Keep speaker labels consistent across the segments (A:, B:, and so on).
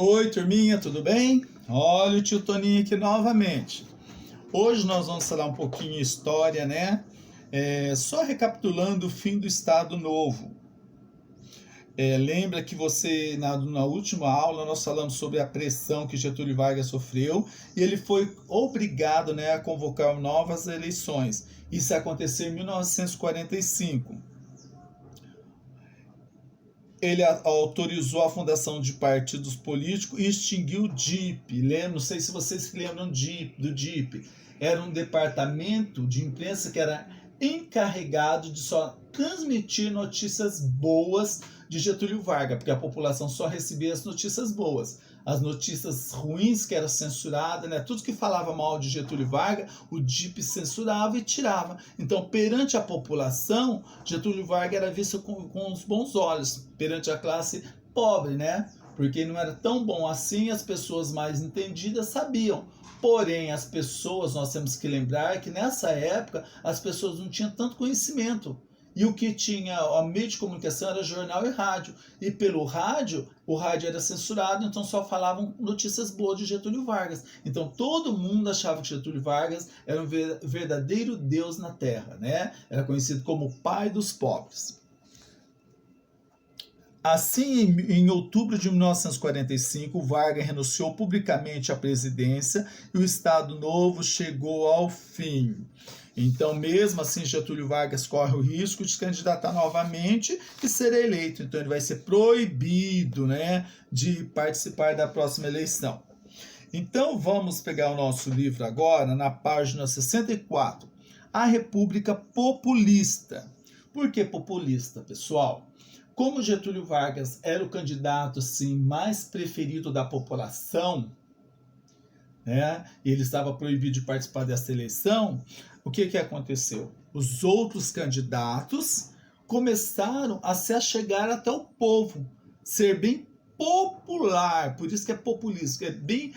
A: Oi, turminha, tudo bem? Olha o tio Toninho aqui novamente. Hoje nós vamos falar um pouquinho de história, né? Só recapitulando o fim do Estado Novo. Lembra que na última aula, nós falamos sobre a pressão que Getúlio Vargas sofreu e ele foi obrigado, né, a convocar novas eleições. Isso aconteceu em 1945. Ele autorizou a fundação de partidos políticos e extinguiu o DIP. Não sei se vocês se lembram do DIP. Era um departamento de imprensa que era encarregado de só transmitir notícias boas de Getúlio Vargas, porque a população só recebia as notícias boas. As notícias ruins, que eram censuradas, né? Tudo que falava mal de Getúlio Vargas, o DIP censurava e tirava. Então, perante a população, Getúlio Vargas era visto com os bons olhos, perante a classe pobre, né? Porque não era tão bom assim, as pessoas mais entendidas sabiam. Porém, as pessoas, nós temos que lembrar que nessa época, as pessoas não tinham tanto conhecimento. E o que tinha, a meio de comunicação era jornal e rádio. E pelo rádio, o rádio era censurado, então só falavam notícias boas de Getúlio Vargas. Então todo mundo achava que Getúlio Vargas era um verdadeiro Deus na Terra, né? Era conhecido como o pai dos pobres. Assim, em outubro de 1945, Vargas renunciou publicamente à presidência e o Estado Novo chegou ao fim. Então, mesmo assim, Getúlio Vargas corre o risco de se candidatar novamente e ser eleito. Então, ele vai ser proibido, né, de participar da próxima eleição. Então, vamos pegar o nosso livro agora, na página 64. A República Populista. Por que populista, pessoal? Como Getúlio Vargas era o candidato assim, mais preferido da população, né, e ele estava proibido de participar dessa eleição, o que aconteceu? Os outros candidatos começaram a se achegar até o povo, ser bem popular, por isso que é populista, é bem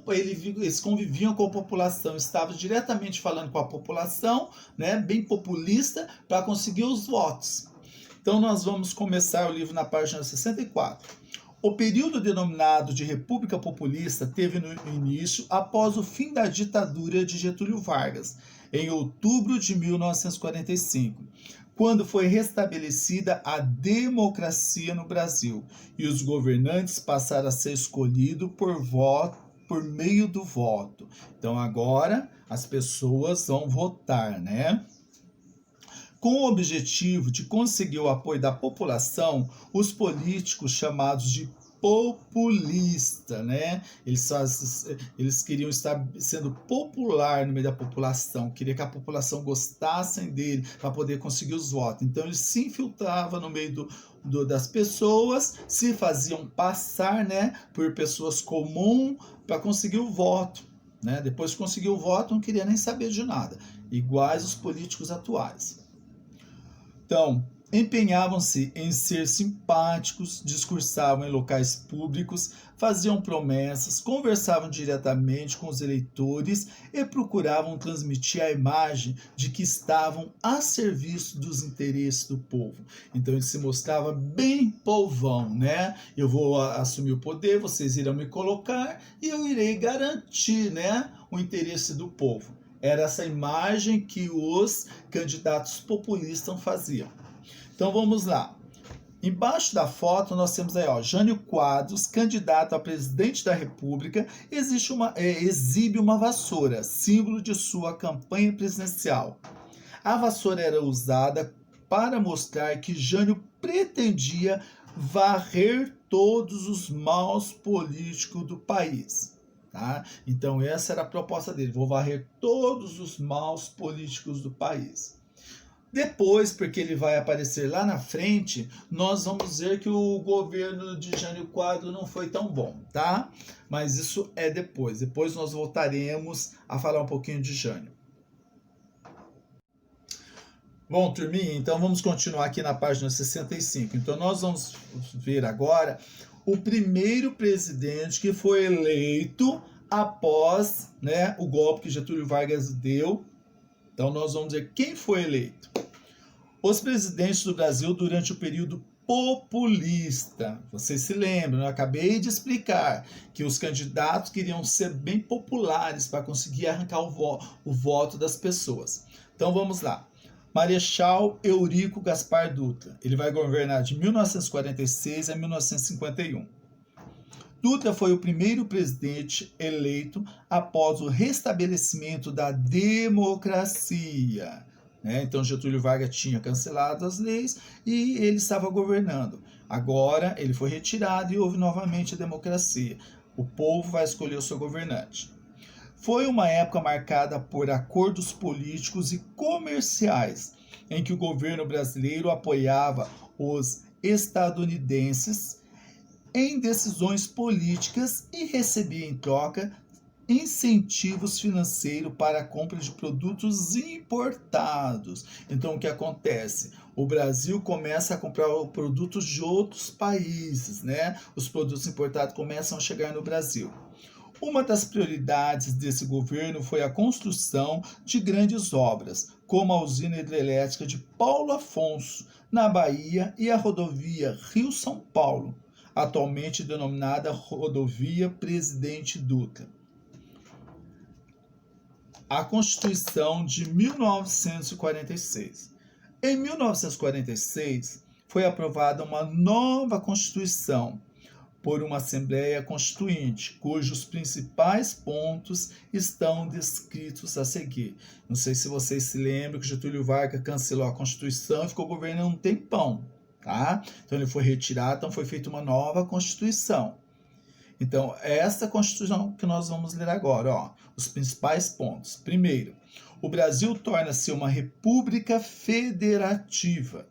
A: eles conviviam com a população, estavam diretamente falando com a população, né, bem populista, para conseguir os votos. Então, nós vamos começar o livro na página 64. O período denominado de República Populista teve no início após o fim da ditadura de Getúlio Vargas, em outubro de 1945, quando foi restabelecida a democracia no Brasil e os governantes passaram a ser escolhidos por meio do voto. Então, agora as pessoas vão votar, né? Com o objetivo de conseguir o apoio da população, os políticos chamados de populista, né? Eles queriam estar sendo popular no meio da população, queria que a população gostasse dele para poder conseguir os votos. Então eles se infiltravam no meio das pessoas, se faziam passar, né, por pessoas comuns para conseguir o voto, né? Depois de conseguir o voto, não queria nem saber de nada, iguais os políticos atuais. Então, empenhavam-se em ser simpáticos, discursavam em locais públicos, faziam promessas, conversavam diretamente com os eleitores e procuravam transmitir a imagem de que estavam a serviço dos interesses do povo. Então ele se mostrava bem povão, né? Eu vou assumir o poder, vocês irão me colocar e eu irei garantir, né, o interesse do povo. Era essa imagem que os candidatos populistas faziam. Então vamos lá. Embaixo da foto nós temos aí, ó, Jânio Quadros, candidato a presidente da República, exibe uma vassoura, símbolo de sua campanha presidencial. A vassoura era usada para mostrar que Jânio pretendia varrer todos os maus políticos do país. Tá? Então essa era a proposta dele, vou varrer todos os maus políticos do país. Depois, porque ele vai aparecer lá na frente, nós vamos ver que o governo de Jânio Quadros não foi tão bom, tá? Mas isso é depois. Depois nós voltaremos a falar um pouquinho de Jânio. Bom, turminha, então vamos continuar aqui na página 65. Então nós vamos ver agora o primeiro presidente que foi eleito após, né, o golpe que Getúlio Vargas deu. Então nós vamos ver quem foi eleito. Os presidentes do Brasil durante o período populista. Vocês se lembram, eu acabei de explicar que os candidatos queriam ser bem populares para conseguir arrancar o voto das pessoas. Então vamos lá. Marechal Eurico Gaspar Dutra. Ele vai governar de 1946 a 1951. Dutra foi o primeiro presidente eleito após o restabelecimento da democracia. Então Getúlio Vargas tinha cancelado as leis e ele estava governando. Agora ele foi retirado e houve novamente a democracia. O povo vai escolher o seu governante. Foi uma época marcada por acordos políticos e comerciais, em que o governo brasileiro apoiava os estadunidenses em decisões políticas e recebia em troca incentivos financeiros para a compra de produtos importados. Então o que acontece? O Brasil começa a comprar produtos de outros países, Os produtos importados começam a chegar no Brasil. Uma das prioridades desse governo foi a construção de grandes obras, como a usina hidrelétrica de Paulo Afonso, na Bahia, e a rodovia Rio-São Paulo, atualmente denominada Rodovia Presidente Dutra. A Constituição de 1946. Em 1946, foi aprovada uma nova Constituição por uma Assembleia Constituinte, cujos principais pontos estão descritos a seguir. Não sei se vocês se lembram que Getúlio Vargas cancelou a Constituição e ficou governando um tempão, tá? Então ele foi retirado, então foi feita uma nova Constituição. Então, esta Constituição que nós vamos ler agora, os principais pontos. Primeiro, o Brasil torna-se uma república federativa.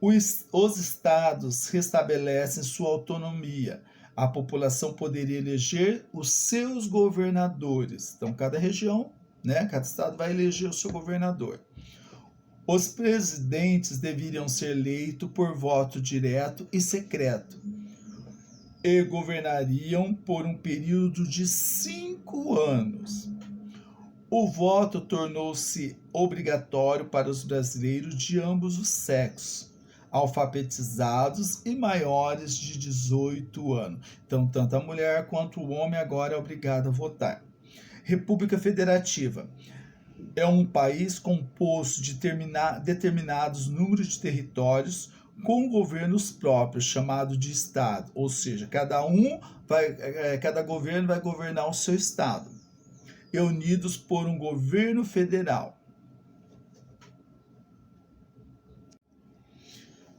A: Os estados restabelecem sua autonomia. A população poderia eleger os seus governadores. Então, cada região, cada estado vai eleger o seu governador. Os presidentes deveriam ser eleitos por voto direto e secreto e governariam por um período de 5 anos. O voto tornou-se obrigatório para os brasileiros de ambos os sexos, alfabetizados e maiores de 18 anos. Então, tanto a mulher quanto o homem agora é obrigado a votar. República Federativa é um país composto de determinados números de territórios com governos próprios, chamado de estado, ou seja, cada governo vai governar o seu estado, e unidos por um governo federal.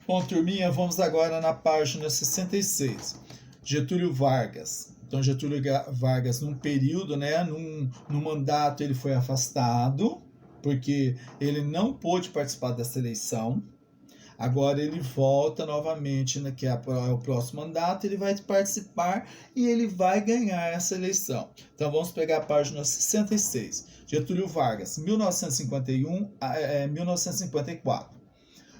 A: Bom, turminha, vamos agora na página 66. Getúlio Vargas. Então, Getúlio Vargas, num período, num mandato, ele foi afastado, porque ele não pôde participar dessa eleição. Agora ele volta novamente, que é o próximo mandato, ele vai participar e ele vai ganhar essa eleição. Então vamos pegar a página 66. Getúlio Vargas, 1951 a 1954.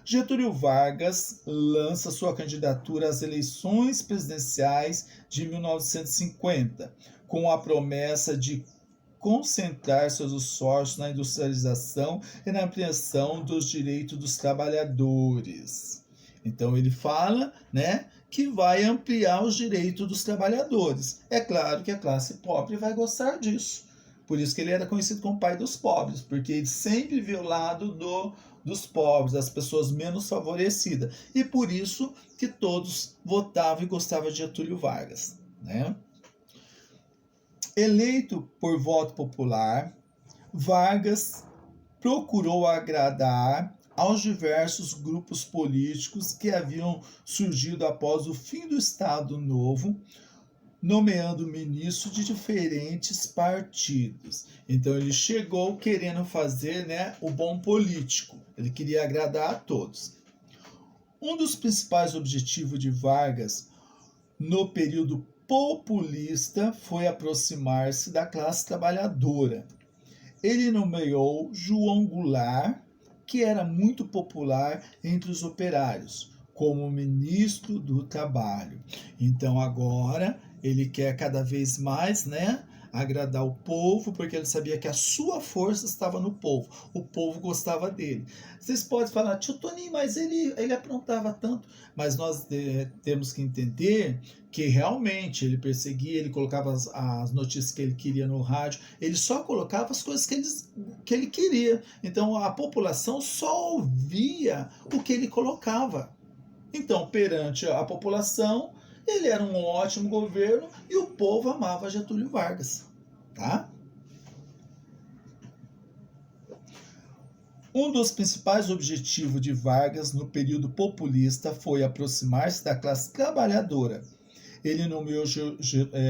A: Getúlio Vargas lança sua candidatura às eleições presidenciais de 1950, com a promessa de concentrar seus esforços na industrialização e na ampliação dos direitos dos trabalhadores. Então ele fala, que vai ampliar os direitos dos trabalhadores. É claro que a classe pobre vai gostar disso. Por isso que ele era conhecido como pai dos pobres, porque ele sempre viu o lado dos pobres, das pessoas menos favorecidas. E por isso que todos votavam e gostavam de Getúlio Vargas, Eleito por voto popular, Vargas procurou agradar aos diversos grupos políticos que haviam surgido após o fim do Estado Novo, nomeando ministros de diferentes partidos. Então ele chegou querendo fazer o bom político, ele queria agradar a todos. Um dos principais objetivos de Vargas no período populista foi aproximar-se da classe trabalhadora. Ele nomeou João Goulart, que era muito popular entre os operários, como ministro do Trabalho. Então agora ele quer cada vez mais agradar o povo, porque ele sabia que a sua força estava no povo. O povo gostava dele. Vocês podem falar, tio Toninho, mas ele aprontava tanto. Mas nós temos que entender que realmente ele perseguia, ele colocava as notícias que ele queria no rádio, ele só colocava as coisas que ele queria. Então a população só ouvia o que ele colocava. Então, perante a população, ele era um ótimo governo e o povo amava Getúlio Vargas. Tá? Um dos principais objetivos de Vargas no período populista foi aproximar-se da classe trabalhadora. Ele nomeou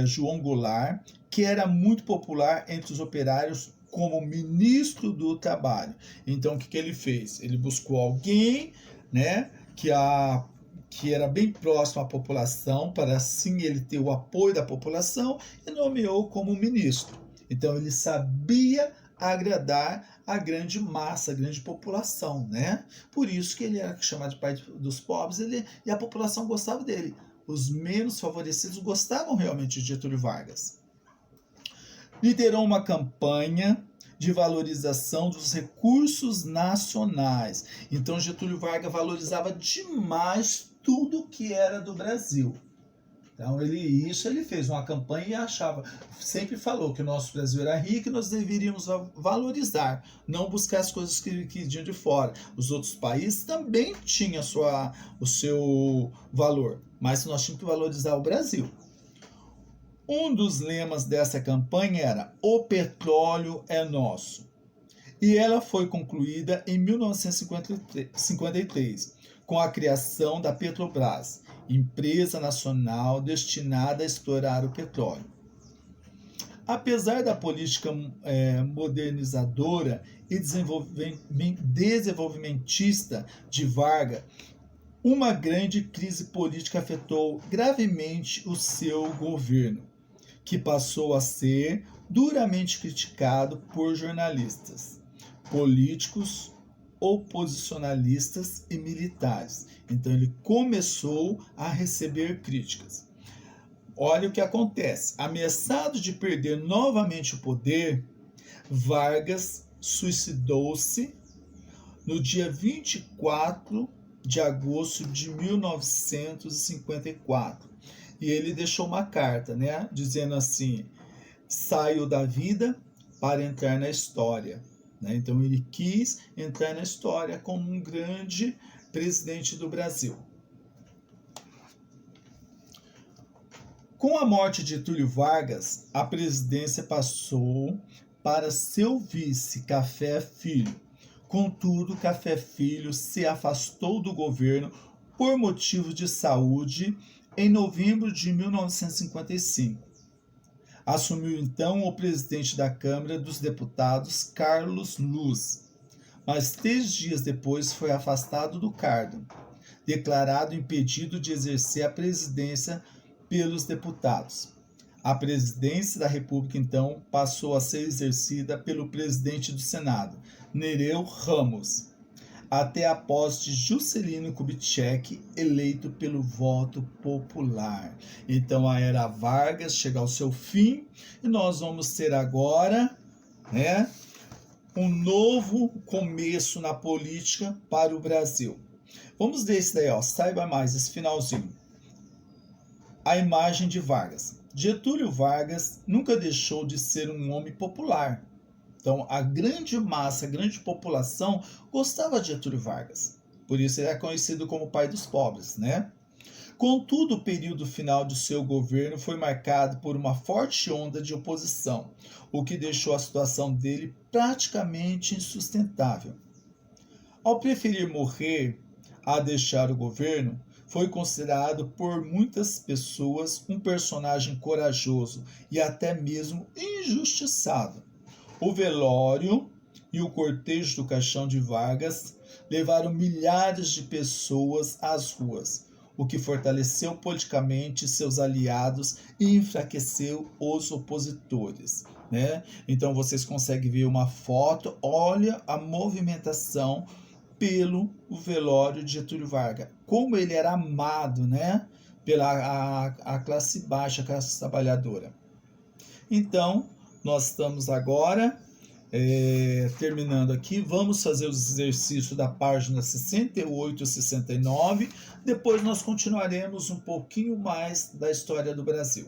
A: João Goulart, que era muito popular entre os operários, como ministro do Trabalho. Então, o que ele fez? Ele buscou alguém, né, que era bem próximo à população, para assim ele ter o apoio da população, e nomeou como ministro. Então, ele sabia agradar a grande massa, a grande população, né? Por isso que ele era chamado de pai dos pobres, e a população gostava dele. Os menos favorecidos gostavam realmente de Getúlio Vargas. Liderou uma campanha de valorização dos recursos nacionais. Então, Getúlio Vargas valorizava demais tudo que era do Brasil. Então, ele fez uma campanha e sempre falou que o nosso Brasil era rico e nós deveríamos valorizar, não buscar as coisas que vinham de fora. Os outros países também tinham o seu valor, mas nós tínhamos que valorizar o Brasil. Um dos lemas dessa campanha era: o petróleo é nosso. E ela foi concluída em 1953, com a criação da Petrobras, empresa nacional destinada a explorar o petróleo. Apesar da política modernizadora e desenvolvimentista de Vargas, uma grande crise política afetou gravemente o seu governo, que passou a ser duramente criticado por jornalistas, políticos, oposicionalistas e militares. Então ele começou a receber críticas. Olha o que acontece. Ameaçado de perder novamente o poder, Vargas suicidou-se no dia 24 de agosto de 1954. E ele deixou uma carta, né, dizendo assim: saio da vida para entrar na história. Então ele quis entrar na história como um grande presidente do Brasil. Com a morte de Getúlio Vargas, a presidência passou para seu vice, Café Filho. Contudo, Café Filho se afastou do governo por motivos de saúde em novembro de 1955. Assumiu então o presidente da Câmara dos Deputados, Carlos Luz, mas 3 dias depois foi afastado do cargo, declarado impedido de exercer a presidência pelos deputados. A presidência da República, então, passou a ser exercida pelo presidente do Senado, Nereu Ramos, até a posse de Juscelino Kubitschek, eleito pelo voto popular. Então a era Vargas chega ao seu fim e nós vamos ter agora, né, um novo começo na política para o Brasil. Vamos ver isso daí, ó, saiba mais, esse finalzinho. A imagem de Vargas. Getúlio Vargas nunca deixou de ser um homem popular. Então, a grande massa, a grande população gostava de Getúlio Vargas. Por isso ele é conhecido como pai dos pobres, né? Contudo, o período final de seu governo foi marcado por uma forte onda de oposição, o que deixou a situação dele praticamente insustentável. Ao preferir morrer a deixar o governo, foi considerado por muitas pessoas um personagem corajoso e até mesmo injustiçado. O velório e o cortejo do caixão de Vargas levaram milhares de pessoas às ruas, o que fortaleceu politicamente seus aliados e enfraqueceu os opositores, né? Então vocês conseguem ver uma foto, olha a movimentação pelo velório de Getúlio Vargas, como ele era amado, né, pela a classe baixa, a classe trabalhadora. Então, Nós estamos agora terminando aqui. Vamos fazer os exercícios da página 68 e 69. Depois nós continuaremos um pouquinho mais da história do Brasil.